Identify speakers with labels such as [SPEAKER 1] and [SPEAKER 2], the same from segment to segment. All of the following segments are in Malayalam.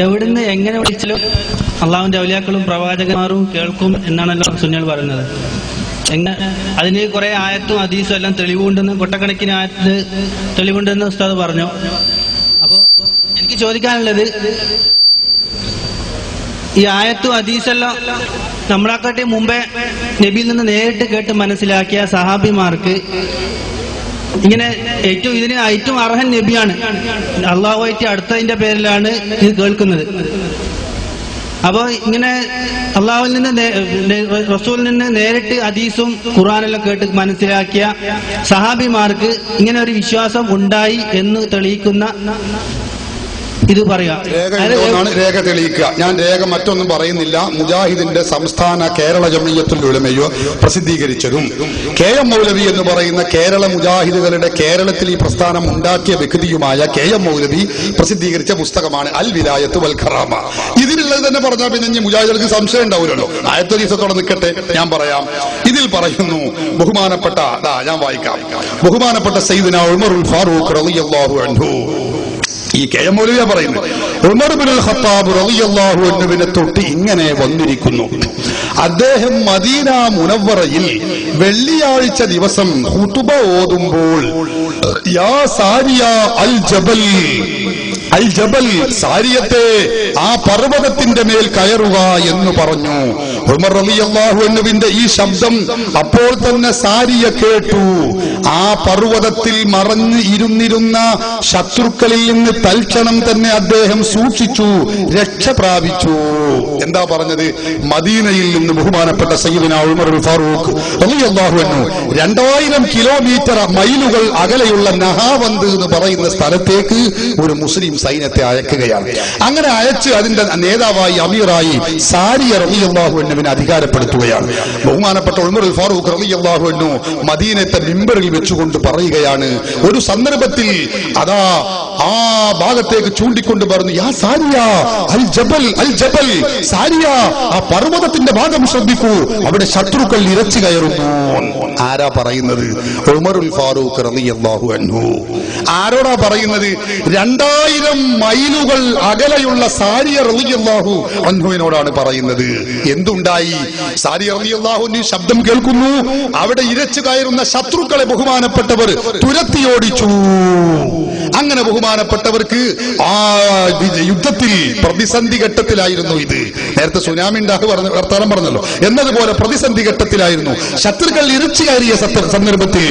[SPEAKER 1] എവിടുന്ന് എങ്ങനെ വിളിച്ചാലും അള്ളാഹുവിന്റെ ഔലിയാക്കളും പ്രവാചകന്മാരും കേൾക്കും എന്നാണല്ലോ സുന്നികൾ പറയുന്നത്. അതിന് കുറെ ആയത്തും ഹദീസും എല്ലാം തെളിവുണ്ടെന്ന്, കൊട്ടക്കണക്കിന് ആയത്ത് തെളിവുണ്ടെന്ന് ഉസ്താദ് പറഞ്ഞു. അപ്പോ എനിക്ക് ചോദിക്കാനുള്ളത്, ഈ ആയത്തും ഹദീസെല്ലാം നമ്മളെക്കാട്ടി മുമ്പേ നബിയിൽ നിന്ന് നേരിട്ട് കേട്ട് മനസ്സിലാക്കിയ സഹാബിമാർക്ക് ഇങ്ങനെ ഇതിന് ഏറ്റവും അർഹൻ നബിയാണ്, അള്ളാഹുവായിട്ട് അടുത്തതിന്റെ പേരിലാണ് ഇത് കേൾക്കുന്നത്. അപ്പോ ഇങ്ങനെ അള്ളാഹുവിൽ നിന്ന് റസൂലിൽ നിന്ന് നേരിട്ട് ഹദീസും ഖുർആനെല്ലാം കേട്ട് മനസ്സിലാക്കിയ സഹാബിമാർക്ക് ഇങ്ങനെ ഒരു വിശ്വാസം ഉണ്ടായി എന്ന് തെളിയിക്കുന്ന ഇത് പറയാം.
[SPEAKER 2] രേഖ തെളിയിക്കുക. ഞാൻ രേഖ മറ്റൊന്നും പറയുന്നില്ല. മുജാഹിദിന്റെ സംസ്ഥാന കേരള ജംഇയ്യത്തുൽ ഉലമയോ പ്രസിദ്ധീകരിച്ചതും KM മൗലവി എന്ന് പറയുന്ന കേരള മുജാഹിദുകളുടെ കേരളത്തിൽ ഈ പ്രസ്ഥാനം ഉണ്ടാക്കിയ വ്യക്തിയുമായ KM മൗലവി പ്രസിദ്ധീകരിച്ച പുസ്തകമാണ് അൽ വിലായത്ത് വൽ ഖറാമ. ഇതിലുള്ളത് തന്നെ പറഞ്ഞാൽ പിന്നെ മുജാഹിദുകൾക്ക് സംശയം ഉണ്ടാവില്ലല്ലോ. ആയത്തെ ദിവസത്തോടെ നിൽക്കട്ടെ, ഞാൻ പറയാം. ഇതിൽ പറയുന്നു, ബഹുമാനപ്പെട്ട ഞാൻ വായിക്കാം. ബഹുമാനപ്പെട്ട സയ്യിദുനാ ഉമറുൽ ഫാറൂഖ് റളിയല്ലാഹു അൻഹു, ഈ KM മൗലവിയ പറയുന്നു, ഉമർ ഇബ്നുൽ ഖത്താബ് റളിയല്ലാഹു അൻഹുവിനെ തൊട്ട് ഇങ്ങനെ വന്നിരിക്കുന്നു. അദ്ദേഹം മദീന മുനവ്വറയിൽ വെള്ളിയാഴ്ച ദിവസം ഖുതുബ ഓതുമ്പോൾ യാ സാരിയ അൽ ജബൽ, അൽ ജബൽ, സാരിയത്തെ ആ പർവ്വതത്തിന്റെ മേൽ കയറുക എന്ന് പറഞ്ഞു. ഉമർ റളിയല്ലാഹു അൻഹുവിന്റെ ഈ ശബ്ദം അപ്പോൾ തന്നെ സാരിയ കേട്ടു. ആ പർവ്വതത്തിൽ മറഞ്ഞു ഇരുന്നിരുന്ന ശത്രുക്കളിൽ നിന്ന് തൽക്ഷണം തന്നെ അദ്ദേഹം സൂക്ഷിച്ചു, രക്ഷ പ്രാപിച്ചു. എന്താ പറഞ്ഞത്? മദീനയിൽ നിന്ന് ബഹുമാനപ്പെട്ട സയ്യിദുനാ ഉമറുൽ ഫാറൂഖ് റളിയല്ലാഹു അൻഹു 2000 കിലോമീറ്റർ മൈലുകൾ അകലെയുള്ള നഹാവന്ത് എന്ന് പറയുന്ന സ്ഥലത്തേക്ക് ഒരു മുസ്ലിം സൈന്യത്തെ അയക്കുകയാണ്. അങ്ങനെ അയച്ച് അതിന്റെ നേതാവായി അമീറായി സാരിയ റളിയല്ലാഹു അൻഹുവിനെ അധികാരപ്പെടുത്തുകയാണ്. ബഹുമാനപ്പെട്ട ഉമറുൽ ഫാറൂഖ് റളിയല്ലാഹു അൻഹു മദീനത്തെ മിമ്പറിൽ വെച്ചുകൊണ്ട് പറയുകയാണ്, ഒരു സന്ദർഭത്തിൽ അതാ ആ ഭാഗത്തേക്ക് ചൂണ്ടിക്കൊണ്ട് പറഞ്ഞു, യാ സാരിയ അൽ ജബൽ, അൽ ജബൽ, സാരിയ ആ പർവ്വതത്തിന്റെ ഭാഗം ശ്രദ്ധിക്കൂ, അവിടെ ശത്രുക്കൾ ഇരച്ചു കയറുന്നു. ആരാ പറയുന്നത്? ഉമറുൽ ഫാറൂഖ് റളിയല്ലാഹു അൻഹു. ആരോടാ പറയുന്നത്? 2000 മൈലുകൾ അകലെയുള്ള സാരിയ റളിയല്ലാഹു അൻഹുവിനോടാണ് പറയുന്നത്. എന്തുണ്ടായി? സാരിയ റളിയല്ലാഹു അൻഹു ശബ്ദം കേൾക്കുന്നു. അവിടെ ഇരച്ചു കയറുന്ന ശത്രുക്കളെ ബഹുമാനപ്പെട്ടവർ തുരത്തിയോടിച്ചു. അങ്ങനെ ബഹുമാനപ്പെട്ടവർക്ക് ആ യുദ്ധത്തിൽ പ്രതിസന്ധി ഘട്ടത്തിലായിരുന്നു. ഇത് നേരത്തെ സുനാമി വർത്താനം പറഞ്ഞല്ലോ, എന്നതുപോലെ പ്രതിസന്ധി ഘട്ടത്തിലായിരുന്നു. ശത്രുക്കൾ ഇരച്ചു കയറിയ സന്ദർഭത്തിൽ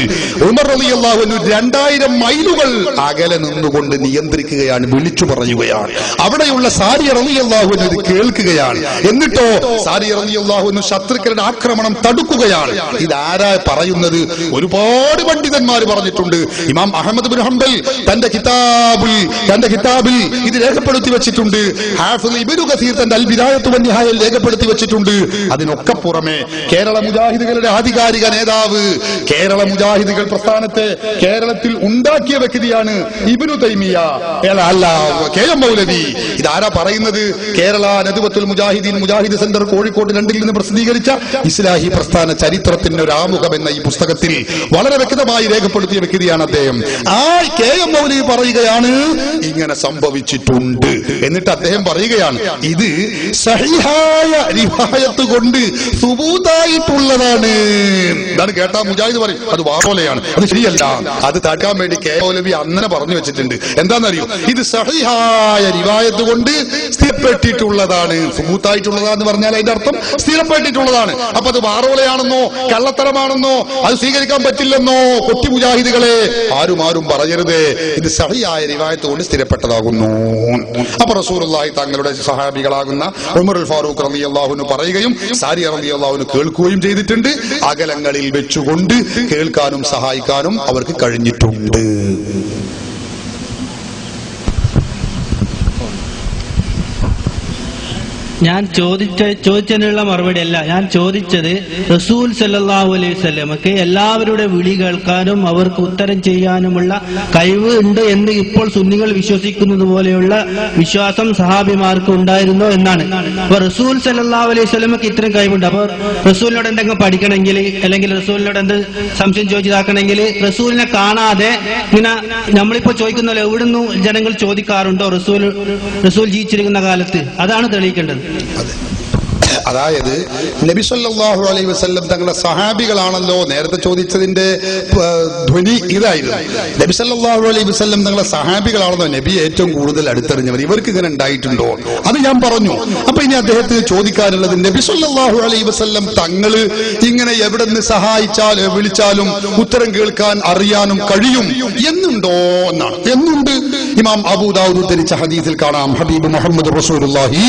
[SPEAKER 2] ഉമർ റളിയല്ലാഹു അൻഹു 2000 മൈലുകൾ അകലെ നിന്നുകൊണ്ട് നിയന്ത്രിക്കുകയാണ്, വിളിച്ചു പറയുകയാണ്. അവിടെയുള്ള സാരിയ റളിയല്ലാഹു അൻഹു ഇത് കേൾക്കുകയാണ്. എന്നിട്ടോ സാരിയ റളിയല്ലാഹു അൻഹു ശത്രുക്കളുടെ ആക്രമണം തടുക്കുകയാണ്. ഇതാരാ പറയുന്നത്? ഒരുപാട് പണ്ഡിതന്മാർ പറഞ്ഞിട്ടുണ്ട്. ഇമാം അഹ്മദ് ബിൻ ഹംബൽ തന്റെ കിതാബിൽ ഇത് രേഖപ്പെടുത്തി വെച്ചിട്ടുണ്ട്. ഹാഫിദ് ഇബ്നു കസീർ തന്റെ അൽ ബിദായത്തു വൻ നിഹായയിൽ രേഖപ്പെടുത്തി വെച്ചിട്ടുണ്ട്. അതിനൊക്കെ പുറമെ കേരള മുജാഹിദുകളുടെ ആധികാരിക നേതാവ്, കേരള മുജാഹിദുകൾ പ്രസ്ഥാനത്തെ കേരളത്തിൽ ഉണ്ടാക്കിയ വ്യക്തിയാണ് ഇബ്നു തൈമിയ, അല്ല KM മൗലവി. ഇതാരാ പറയുന്നത്? കേരള നദ്വത്തുൽ മുജാഹിദീൻ മുജാഹിദ് സെന്റർ കോഴിക്കോട് 2 നിന്ന് പ്രസിദ്ധീകരിച്ച ഇസ്ലാഹി പ്രസ്ഥാന ചരിത്രത്തിന്റെ ഒരു ആമുഖം എന്ന ഈ പുസ്തകത്തിൽ വളരെ വ്യക്തമായി രേഖപ്പെടുത്തിയ വ്യക്തിയാണ് അദ്ദേഹം. ആ KM മൗലവി പറയുകയാണ്, ഇങ്ങനെ സംഭവിച്ചിട്ടുണ്ട്. എന്നിട്ട് അദ്ദേഹം പറയുകയാണ്, ഇത് സഹിഹായ റിവായത്ത് കൊണ്ട് സുബൂതായിട്ടുള്ളതാണ്. ഇതാണ് കേട്ടാ മുജാഹിദ് പറയും അത് വാറോലയാണ്, അത് ശരിയല്ല. അത് താക്കാൻ വേണ്ടി KM മൗലവി അങ്ങനെ പറഞ്ഞു വെച്ചിട്ടുണ്ട്. എന്താണെന്നറിയോ? ഇത് സഹിഹായ റിവായത്ത് കൊണ്ട് സ്ഥിരപ്പെട്ടിട്ടുള്ളതാണ്. സുബൂത്തായിട്ടുള്ളതാന്ന് പറഞ്ഞാൽ അതിന്റെ അർത്ഥം സ്ഥിരപ്പെട്ടിട്ടുള്ളതാണ്. അപ്പൊ അത് വാറോലയാണെന്നോ കള്ളത്തരമാണെന്നോ അത് സ്വീകരിക്കാൻ പറ്റില്ലെന്നോ കൊട്ടി മുജാഹിദുകളെ ആരും പറയരുത്. ഇത് സഹിയായ റിവായത്ത് കൊണ്ട് സ്ഥിരപ്പെട്ടതാകുന്നു. അപ്പൊ റസൂലുള്ളാഹി തങ്ങളുടെ സഹാബികളാകുന്ന ഉമറുൽ ഫാറൂഖ് റളിയല്ലാഹു അൻഹു പറയുകയും സാരിയ റളിയല്ലാഹു അൻഹു കേൾക്കുകയും ചെയ്തിട്ടുണ്ട്. അകലങ്ങളിൽ വെച്ചുകൊണ്ട് കേൾക്കാനും സഹായിക്കാനും അവർക്ക് കഴിഞ്ഞിട്ടുണ്ട്.
[SPEAKER 1] ഞാൻ ചോദിച്ചതിനുള്ള മറുപടി അല്ല. ഞാൻ ചോദിച്ചത് റസൂൽ സല്ലല്ലാഹു അലൈഹി വസല്ലമക്ക് എല്ലാവരുടെ വിളി കേൾക്കാനും അവർക്ക് ഉത്തരം ചെയ്യാനുമുള്ള കഴിവ് ഉണ്ട് എന്ന് ഇപ്പോൾ സുന്നികൾ വിശ്വസിക്കുന്നത് പോലെയുള്ള വിശ്വാസം സഹാബിമാർക്ക് ഉണ്ടായിരുന്നോ എന്നാണ്. അപ്പൊ റസൂൽ സല്ലല്ലാഹു അലൈഹി വസല്ലമക്ക് ഇത്രയും കഴിവുണ്ട്. അപ്പൊ റസൂലിനോട് എന്തെങ്കിലും പഠിക്കണമെങ്കിൽ അല്ലെങ്കിൽ റസൂലിനോട് എന്ത് സംശയം ചോദിച്ചതാക്കണമെങ്കിൽ റസൂലിനെ കാണാതെ ഇങ്ങനെ നമ്മളിപ്പോ ചോദിക്കുന്നല്ലോ എവിടുന്ന് ജനങ്ങൾ ചോദിക്കാറുണ്ടോ റസൂൽ ജീവിച്ചിരിക്കുന്ന കാലത്ത്, അതാണ് തെളിയിക്കേണ്ടത്.
[SPEAKER 2] അതായത് നബി സല്ലല്ലാഹു അലൈഹി വസല്ലം തങ്ങളുടെ സഹാബികളാണല്ലോ. നേരത്തെ ചോദിച്ചതിന്റെ ധ്വനി ഇതായിരുന്നു. നബി സല്ലല്ലാഹു അലൈഹി വസല്ലം തങ്ങളുടെ സഹാബികളാണല്ലോ നബി ഏറ്റവും കൂടുതൽ അടുത്തറിഞ്ഞവർ. ഇവർക്ക് ഇങ്ങനെ ഉണ്ടായിട്ടുണ്ടോ? അത് ഞാൻ പറഞ്ഞു. അപ്പൊ ഇനി അദ്ദേഹത്തിന് ചോദിക്കാനുള്ളത്, നബി സല്ലല്ലാഹു അലൈഹി വസല്ലം തങ്ങള് ഇങ്ങനെ എവിടെ നിന്ന് സഹായിച്ചാലും വിളിച്ചാലും ഉത്തരം കേൾക്കാൻ അറിയാനും കഴിയും എന്നുണ്ടോ എന്നാണ്. എന്നുണ്ട്. ഇമാം അബൂ ദാവൂദ് ഉദ്ധരിച്ച ഹദീസിൽ കാണാം, ഹബീബ് മുഹമ്മദ് റസൂലുള്ളാഹി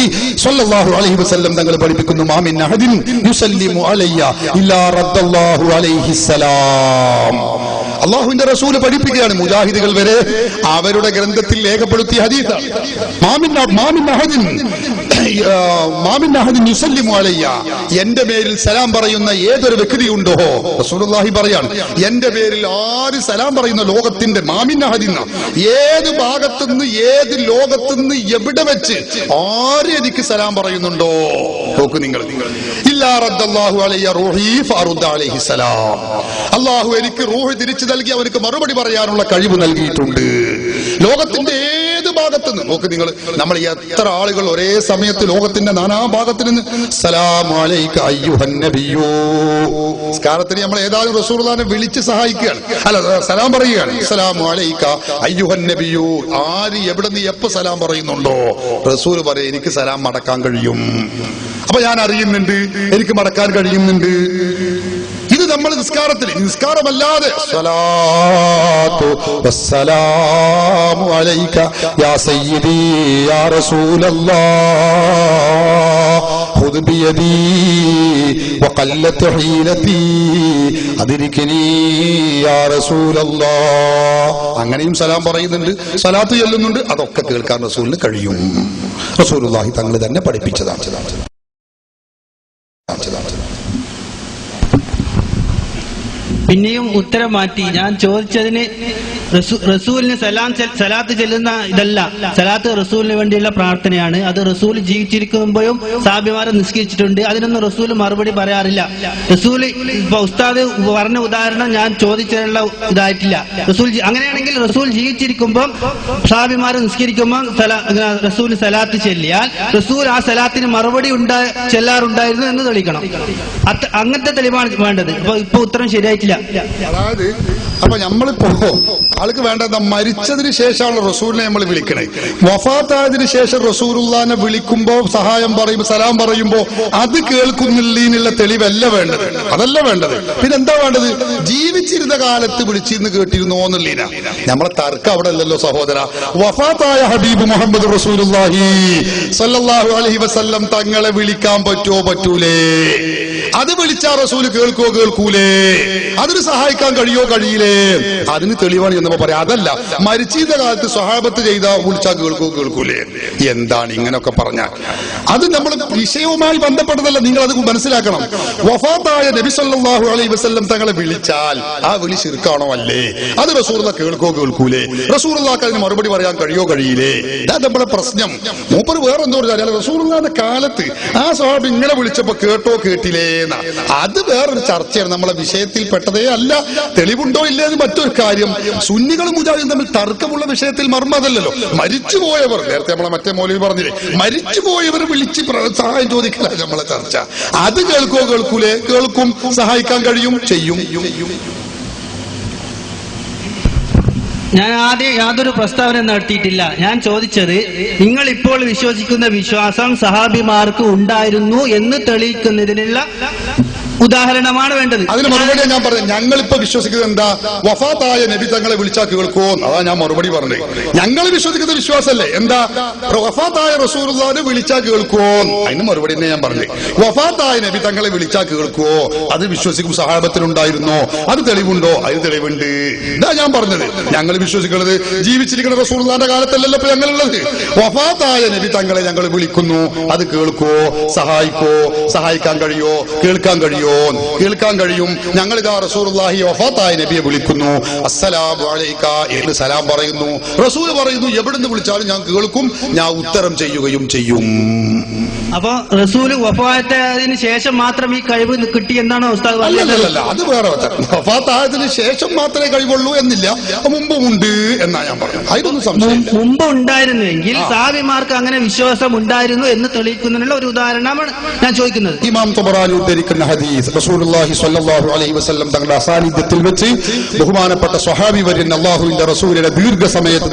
[SPEAKER 2] സ്വല്ലല്ലാഹു അലൈഹി വസല്ലം തങ്ങൾ പഠിപ്പിക്കുന്നു, മാ മിൻ അഹദിൻ യുസല്ലിമു അലയ്യ ഇല്ലാ റദ്ദല്ലാഹു അലൈഹി സലാം. അല്ലാഹുവിന്റെ റസൂൽ പഠിപ്പിക്കുകയാണ്, മുജാഹിദുകൾ വരെ അവരുടെ ഗ്രന്ഥത്തിൽ രേഖപ്പെടുത്തിയ ഹദീസാണ്. മാ മിൻ അഹദിൻ യുസല്ലിമു അലയ്യ, എന്റെ പേരിൽ സലാം പറയുന്ന ഏതൊരു വ്യക്തിയുണ്ടോ, റസൂലുള്ളാഹി പറയാണ്, എന്റെ പേരിൽ ആര് സലാം പറയുന്ന ലോകത്തിന്റെ മാമിൻ അഹദിൻ, ഏത് ഭാഗത്തുനിന്ന് ഏത് ലോകത്തുനിന്ന് എവിടെ വെച്ച് ആര് എനിക്ക് സലാം പറയുന്നുണ്ടോ, നോക്ക് നിങ്ങൾ, ഇല്ലാ റദ്ദല്ലാഹു അലയ്യ റൂഹി ഫഅറുദ്ദ അലൈഹി സലാം, അല്ലാഹു എനിക്ക് റൂഹ് തിരിച്ചു നൽകി അവർക്ക് മറുപടി പറയാനുള്ള കഴിവ് നൽകിയിട്ടുണ്ട്. ലോകത്തിന്റെ ഏത് ഭാഗത്തുനിന്ന് നോക്ക് നിങ്ങൾ, നമ്മൾ എത്ര ആളുകൾ ഒരേ സമയത്ത് ലോകത്തിന്റെ നാനാഭാഗത്ത് നിന്ന് സലാമു അലൈക അയ്യുഹൻ നബിയ്യോ, സ്കാരത്തിന് നമ്മൾ ഏതാനും റസൂലുള്ളാഹിനെ വിളിച്ച് സഹായിക്കുകയാണ്, അല്ല സലാം പറയുകയാണ്, സലാമു അലൈക അയ്യുഹൻ നബിയ്യോ. ആര് എവിടെ നിന്ന് എപ്പോ സലാം പറയുന്നുണ്ടോ റസൂൽ പറയും എനിക്ക് സലാം മടക്കാൻ കഴിയും. അപ്പൊ ഞാൻ അറിയുന്നുണ്ട്, എനിക്ക് മടക്കാൻ കഴിയുന്നുണ്ട്. ഇത് നമ്മൾ നിസ്കാരമല്ലാതെ സ്വലാത്തു വസ്സലാമു അലൈക യാ സയ്യിദി യാ റസൂലല്ലാഹ് ഖുദ് ബിയദി വഖല്ലത് ഹീലതി അദ്രികനി യാ റസൂലല്ലാഹ്, അങ്ങനെയും സലാം പറയുന്നുണ്ട്, സ്വലാത്ത് ചൊല്ലുന്നുണ്ട്. അതൊക്കെ കേൾക്കാൻ റസൂലിന് കഴിയും. റസൂലുള്ളാഹി തങ്ങൾ തന്നെ പഠിപ്പിച്ചതാണ്.
[SPEAKER 1] പിന്നെയും ഉത്തരം മാറ്റി. ഞാൻ ചോദിച്ചതിന് റസൂലിന് സലാത്ത് ചെല്ലുന്ന ഇതല്ല, സലാത്ത് റസൂലിന് വേണ്ടിയുള്ള പ്രാർത്ഥനയാണ്. അത് റസൂൽ ജീവിച്ചിരിക്കുമ്പോഴും സാബിമാരെ നിസ്കരിച്ചിട്ടുണ്ട്. അതിനൊന്നും റസൂൽ മറുപടി പറയാറില്ല. റസൂൽ ഇപ്പൊ ഉസ്താദ് പറഞ്ഞ ഉദാഹരണം ഞാൻ ചോദിച്ചതിനുള്ള ഇതായിട്ടില്ല. റസൂൽ അങ്ങനെയാണെങ്കിൽ റസൂൽ ജീവിച്ചിരിക്കുമ്പോൾ സാബിമാരെ നിസ്കരിക്കുമ്പോൾ റസൂൽ സലാത്ത് ചെല്ലിയാൽ റസൂൽ ആ സലാത്തിന് മറുപടി ചെല്ലാറുണ്ടായിരുന്നു എന്ന് തെളിയിക്കണം. അങ്ങനത്തെ തെളിവാണ് വേണ്ടത്. ഇപ്പൊ ഉത്തരം ശരിയായിട്ടില്ല.
[SPEAKER 2] അതായത് അപ്പൊ നമ്മളിപ്പോ ആൾക്ക് വേണ്ടത് മരിച്ചതിന് ശേഷമാണ് റസൂലിനെ നമ്മൾ വിളിക്കണേ. വഫാത്തായതിനു ശേഷം റസൂലുള്ളാഹിനെ വിളിക്കുമ്പോ സഹായം പറയുമ്പോ സലാം പറയുമ്പോ അത് കേൾക്കുന്നില്ല തെളിവല്ല വേണ്ടത്, അതല്ല വേണ്ടത്. പിന്നെന്താ വേണ്ടത്? ജീവിച്ചിരുന്ന കാലത്ത് വിളിച്ചിരുന്ന് കേട്ടിരുന്നോ എന്നുള്ളീന. നമ്മളെ തർക്കം അവിടെ അല്ലല്ലോ സഹോദര. വഫാത്തായ ഹബീബ് മുഹമ്മദ് റസൂലുള്ളാഹി സ്വല്ലല്ലാഹു അലൈഹി വസല്ലം തങ്ങളെ വിളിക്കാൻ പറ്റുമോ പറ്റൂലേ? അത് വിളിച്ചാ റസൂല് കേൾക്കൂലേ? അതിന് സഹായിക്കാൻ കഴിയില്ലേ? അതിന് തെളിവാണ് എന്നപ്പോ പറയാം. അതല്ല മരിച്ചിരുന്ന കാലത്ത് സ്വഹാബത്ത് വിളിച്ചാൽ കേൾക്കൂലേ? എന്താണ് ഇങ്ങനെയൊക്കെ പറഞ്ഞാൽ? അത് നമ്മൾ വിഷയവുമായി ബന്ധപ്പെട്ടതല്ല, നിങ്ങൾ അത് മനസ്സിലാക്കണം. വഫാത്തായ നബി സല്ലല്ലാഹു അലൈഹി വസല്ലം തങ്ങളെ വിളിച്ചാൽ ആ വിളി ശിർക്കാണോ അല്ലേ? അത് റസൂലുള്ളാഹി കേൾക്കൂലേ? റസൂലുള്ളാഹിക്ക് അതിന് മറുപടി പറയാൻ കഴിയില്ലേ? ഇതാ നമ്മുടെ പ്രശ്നം. മൂപ്പർ വേറെ എന്തോ റസൂലുള്ളാഹിന്റെ കാലത്ത് ആ സ്വഹാബി ഇങ്ങനെ വിളിച്ചപ്പോ കേട്ടില്ലേ? അത് വേറൊരു ചർച്ചയാണ്, നമ്മളെ വിഷയത്തിൽ പെട്ടതേ അല്ല. തെളിവുണ്ടോ ഇല്ലേ എന്ന് മറ്റൊരു കാര്യം. സുന്നികളും മുജാഹിദും തമ്മിൽ തർക്കമുള്ള വിഷയത്തിൽ മർമ്മതല്ലല്ലോ. മരിച്ചുപോയവർ, നേരത്തെ നമ്മളെ മറ്റേ മൗലവി പറഞ്ഞില്ലേ, മരിച്ചുപോയവർ വിളിച്ച് സഹായം ചോദിക്കലാണ് നമ്മളെ ചർച്ച. അത് കേൾക്കൂലേ? കേൾക്കും, സഹായിക്കാൻ ചെയ്യും.
[SPEAKER 1] ഞാൻ ആദ്യം യാതൊരു പ്രസ്താവന നടത്തിയിട്ടില്ല. ഞാൻ ചോദിച്ചത് നിങ്ങൾ ഇപ്പോൾ വിശ്വസിക്കുന്ന വിശ്വാസം സഹാബിമാർക്ക് ഉണ്ടായിരുന്നു എന്ന് തെളിയിക്കുന്നതിനുള്ള ഉദാഹരണമാണ് വേണ്ടത്.
[SPEAKER 2] അതിന് മറുപടി ഞാൻ പറഞ്ഞു. ഞങ്ങളിപ്പോ വിശ്വസിക്കുന്നത് എന്താ? വഫാത്തായ നബി തങ്ങളെ വിളിച്ചാൽ കേൾക്കുമോ? അതാ ഞാൻ മറുപടി പറഞ്ഞത്. ഞങ്ങൾ വിശ്വസിക്കുന്ന വിശ്വാസമല്ലേ എന്താ? വഫാത്തായ റസൂലുള്ളാഹിനെ വിളിച്ചാൽ കേൾക്കുമോ? അതിന് മറുപടി തന്നെ ഞാൻ പറഞ്ഞു. വഫാത്തായ നബി തങ്ങളെ വിളിച്ചാൽ കേൾക്കുമോ? അത് വിശ്വസിക്കും. സഹാബത്തിനുണ്ടായിരുന്നോ? അത് തെളിവുണ്ടോ? അതിന് തെളിവുണ്ട്. ഇതാ ഞാൻ പറഞ്ഞത്. ഞങ്ങൾ വിശ്വസിക്കുന്നത്? ജീവിച്ചിരിക്കുന്ന റസൂലുള്ളാഹിന്റെ കാലത്തല്ലല്ലോ ഇപ്പൊ ഞങ്ങളുള്ളത്. വഫാത്തായ നബി തങ്ങളെ ഞങ്ങൾ വിളിക്കുന്നു. അത് കേൾക്കോ, സഹായിക്കോ, സഹായിക്കാൻ കഴിയോ, കേൾക്കാൻ കഴിയോ? കേൾക്കാൻ കഴിയും. ഞങ്ങൾ ഇതാ റസൂലുള്ളാഹി വഫാത്തായ നബിയെ വിളിക്കുന്നു. അസ്സലാമു അലൈക എന്ന് സലാം പറയുന്നു. റസൂൽ പറയുന്നു എവിടുന്ന് വിളിച്ചാലും ഞാൻ കേൾക്കും, ഞാൻ ഉത്തരം ചെയ്യുകയും ചെയ്യും.
[SPEAKER 1] അപ്പൊ റസൂൽ വഫാത്തായതിനു ശേഷം മാത്രം ഈ കഴിവ് കിട്ടി എന്നാണോ ഉസ്താദ്?
[SPEAKER 2] അല്ലല്ല, അത് വേറെ. വഫാത്തായതിനു ശേഷം മാത്രമേ കഴിവുള്ളൂ എന്നില്ല, മുമ്പും ഉണ്ട് എന്നാ ഞാൻ പറഞ്ഞു. അതിനൊന്നും സംശയം.
[SPEAKER 1] മുമ്പ് ഉണ്ടായിരുന്നെങ്കിൽ സഹാബിമാർക്ക് അങ്ങനെ വിശ്വാസം ഉണ്ടായിരുന്നു എന്ന് തെളിയിക്കുന്നതിനുള്ള ഒരു ഉദാഹരണമാണ് ഞാൻ ചോദിക്കുന്നത്.
[SPEAKER 2] ഇമാം തബറാനി ഉദ്ധരിക്കുന്ന ഹദീസ്, റസൂലുള്ളാഹി സ്വല്ലല്ലാഹു അലൈഹി വസല്ലം തങ്ങളുടെ അസാന്നിധ്യത്തിൽ വെച്ച് ബഹുമാനപ്പെട്ട സ്വഹാബി വര്യൻ അല്ലാഹുവിന്റെ റസൂലിനെ ദീർഘസമയത്ത്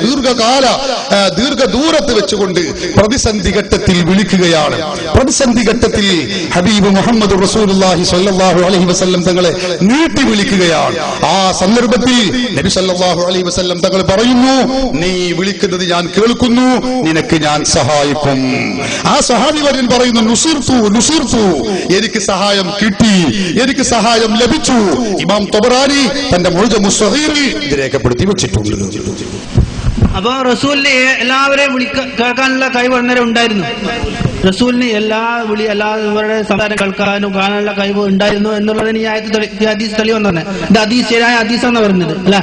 [SPEAKER 2] ദീർഘദൂരത്ത് വെച്ചുകൊണ്ട് പ്രതിസന്ധി ഘട്ടത്തിൽ വിളിക്കുകയാണ്. പ്രതിസന്ധി ഘട്ടത്തിൽ ഹബീബ് മുഹമ്മദ് റസൂലുള്ളാഹി സ്വല്ലല്ലാഹു അലൈഹി വസല്ലം തങ്ങളെ നീട്ടി വിളിക്കുകയാണ്. ആ സന്ദർഭത്തിൽ നബി സല്ലല്ലാഹു അലൈഹി വസല്ലം തങ്ങൾ പറയുന്നു, നീ വിളിക്കുന്നത് ഞാൻ കേൾക്കുന്നു, നിനക്ക് ഞാൻ സഹായിക്കും. ആ സഹാബി വര്യൻ പറയുന്നു, നുസിർതു, എനിക്ക് സഹായം കിട്ടി, എനിക്ക് സഹായം ലഭിച്ചു. ഇമാം തബറാനി തന്റെ മുഅ്ജമുസ് സഗീറിൽ ഇത് രേഖപ്പെടുത്തി വെച്ചിട്ടുണ്ട്.
[SPEAKER 1] അപ്പൊ റസൂലിന് എല്ലാവരെയും കേൾക്കാനുള്ള കഴിവ് അന്നേരം ഉണ്ടായിരുന്നു. റസൂലിന് എല്ലാവരുടെ സംസാരം കേൾക്കാനും കാണാനുള്ള കഴിവ് ഉണ്ടായിരുന്നു എന്നുള്ളതിന് ഈ ആയത്ത് ഹദീസ് തെളിവെന്ന് പറഞ്ഞത്. ഇത് ഹദീസ് ശരിയായ ഹദീസാണ് പറഞ്ഞത് അല്ല.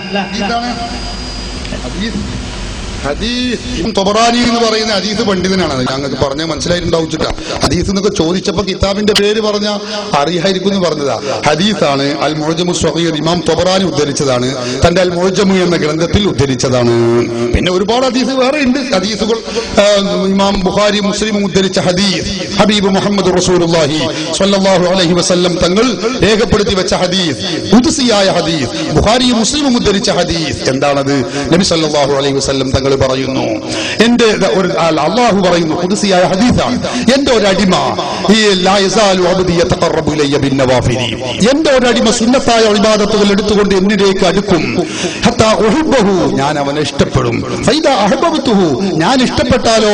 [SPEAKER 2] തൊബറാനി എന്ന് പറയുന്ന ഹദീസ് പണ്ഡിതനാണ്. ഞങ്ങൾക്ക് പറഞ്ഞ മനസ്സിലായിട്ടുണ്ടാവില്ല. ഹദീസ് എന്നൊക്കെ ചോദിച്ചപ്പോ കിതാബിന്റെ പേര് പറഞ്ഞ അറിയായിരിക്കും എന്ന് പറഞ്ഞതാ. ഹദീസാണ് അൽ മുഅ്ജമു സ്വഗീർ, ഇമാം തൊബറാനി ഉദ്ധരിച്ചതാണ്. തന്റെ അൽ മുഅ്ജമു എന്ന ഗ്രന്ഥത്തിൽ ഉദ്ധരിച്ചതാണ്. പിന്നെ ഒരുപാട് ഹദീസ് വേറെ ഉണ്ട്. ഹദീസുകൾ ഇമാം ബുഖാരി മുസ്ലിമും ഉദ്ധരിച്ച ഹദീസ്, ഹബീബ് മുഹമ്മദ് റസൂലുള്ളാഹി സ്വല്ലല്ലാഹു അലൈഹി വസല്ലം തങ്ങൾ രേഖപ്പെടുത്തി വെച്ച ഹദീസ്, ഖുദ്സിയായ ഹദീസ്, ബുഖാരി മുസ്ലിമും ഉദ്ധരിച്ച ഹദീസ്. എന്താണത്? നബി സല്ലല്ലാഹു അലൈഹി വസല്ലം തങ്ങൾ പറയുന്നു, എന്റെ അള്ളാഹു പറയുന്നു, ഖുദ്സിയായ ഹദീസാണ്, എന്റെ ഒരു അടിമ എന്റെ ഒരു അടിമ സുന്നത്തായ ഇബാദത്തുകൾ എടുത്തുകൊണ്ട് എന്നിലേക്ക് അടുക്കും, ഞാൻ അവനെ ഇഷ്ടപ്പെടും. ഞാൻ ഇഷ്ടപ്പെട്ടാലോ